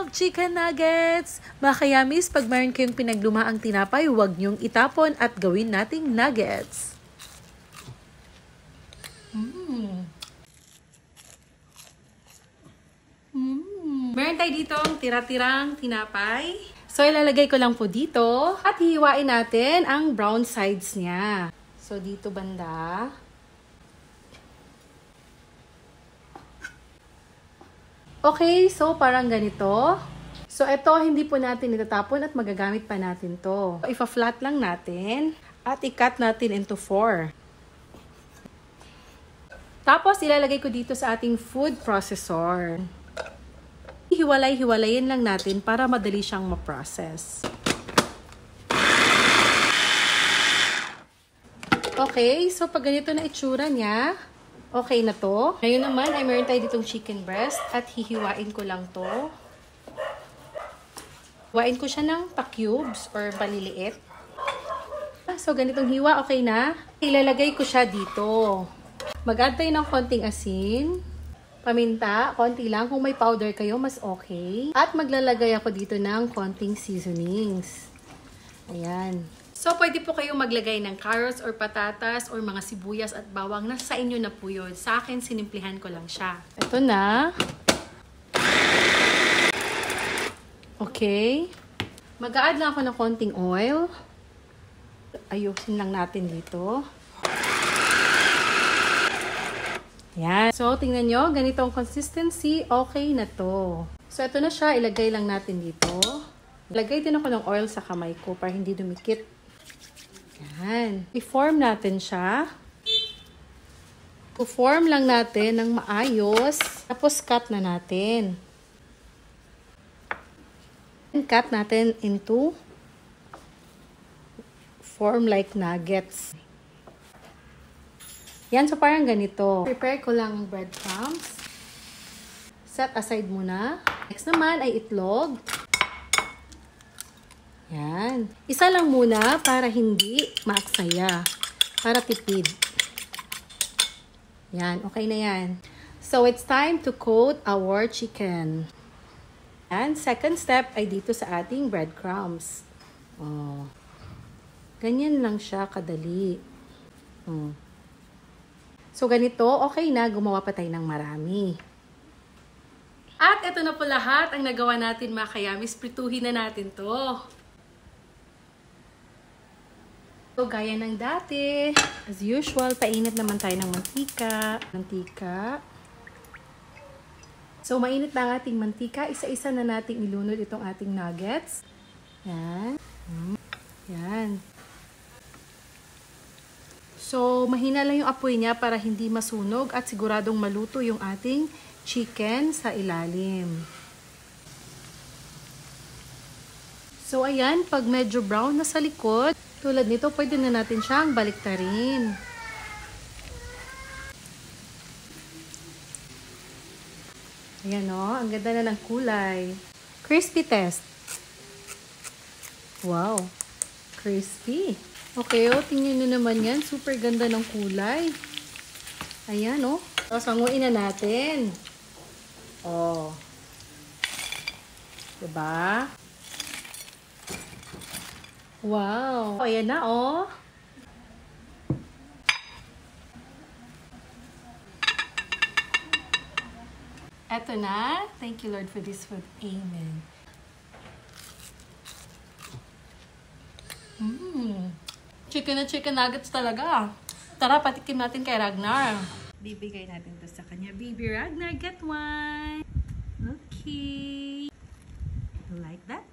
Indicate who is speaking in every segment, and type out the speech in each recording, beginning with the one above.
Speaker 1: of chicken nuggets! Mga kayamis, pag mayroon kayong pinaglumaang tinapay, huwag niyong itapon at gawin nating nuggets. Meron tayo ditong tira-tirang tinapay. So, ilalagay ko lang po dito at hihiwain natin ang brown sides niya. So, dito banda. Okay, so parang ganito. So, ito hindi po natin itatapon at magagamit pa natin to. Ipa-flat lang natin at i-cut natin into 4. Tapos, ilalagay ko dito sa ating food processor. Hiwalay-hiwalayin lang natin para madali siyang ma-process. Okay, so pag ganito na itsura niya, okay na to. Ngayon naman ay meron tayo ditong chicken breast at hihiwain ko lang to. Hiwain ko siya ng pa-cubes or paliliit. So ganitong hiwa, okay na. Ilalagay ko siya dito. Mag-add tayo ng konting asin. Paminta, konti lang. Kung may powder kayo, mas okay. At maglalagay ako dito ng konting seasonings. Ayan. So, pwede po kayong maglagay ng carrots or patatas or mga sibuyas at bawang. Nasa inyo na po yun. Sa akin, sinimplihan ko lang siya. Ito na. Okay. Mag-a-add lang ako ng konting oil. Ayusin lang natin dito. Yan. So, tingnan nyo. Ganito ang consistency. Okay na to. So, ito na siya. Ilagay lang natin dito. Ilagay din ako ng oil sa kamay ko para hindi dumikit. Yan. I-form natin siya. I-form lang natin ng maayos. Tapos, cut na natin. And cut natin into form like nuggets. Yan, so parang ganito. Prepare ko lang ang breadcrumbs. Set aside muna. Next naman ay itlog. Yan. Isa lang muna para hindi maaksaya. Para tipid. Yan, okay na yan. So, it's time to coat our chicken. And second step ay dito sa ating breadcrumbs. Oh. Ganyan lang siya kadali. So, ganito, okay na, gumawa pa tayo ng marami. At ito na po lahat ang nagawa natin, mga kayamis. Prituhin na natin to. So, gaya ng dati, as usual, painit naman tayo ng mantika. So, mainit na ang ating mantika. Isa-isa na nating ilunod itong ating nuggets. Yan. Yan. So, mahina lang yung apoy niya para hindi masunog at siguradong maluto yung ating chicken sa ilalim. So, ayan, pag medyo brown na sa likod, tulad nito, pwede na natin siyang baliktarin. Ayan o, ang ganda na ng kulay. Crispy test. Wow, crispy. Okay, oh, tingnan nyo naman yan. Super ganda ng kulay. Ayan, oh. Tapos, hanguin na natin. Oh. Diba? Wow. Ayan na, oh. Eto na. Thank you, Lord, for this food. Amen. Chicken na chicken nuggets talaga. Tara, patikim natin kay Ragnar. Bibigay natin to sa kanya. Baby Ragnar, get one. Okay. You like that?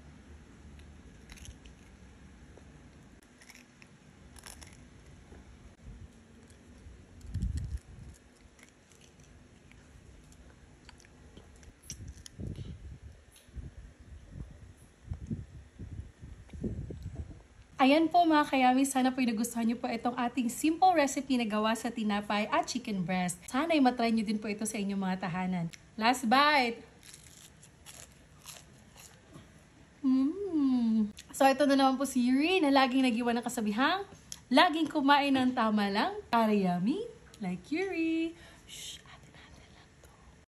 Speaker 1: Ayan po mga kayami, sana po nagustuhan niyo po itong ating simple recipe na gawa sa tinapay at chicken breast. Sana ay matry niyo din po ito sa inyong mga tahanan. Last bite! So ito na naman po si Yuri na laging nag-iwan ng kasabihang, laging kumain ng tama lang, para yummy like Yuri. Shh.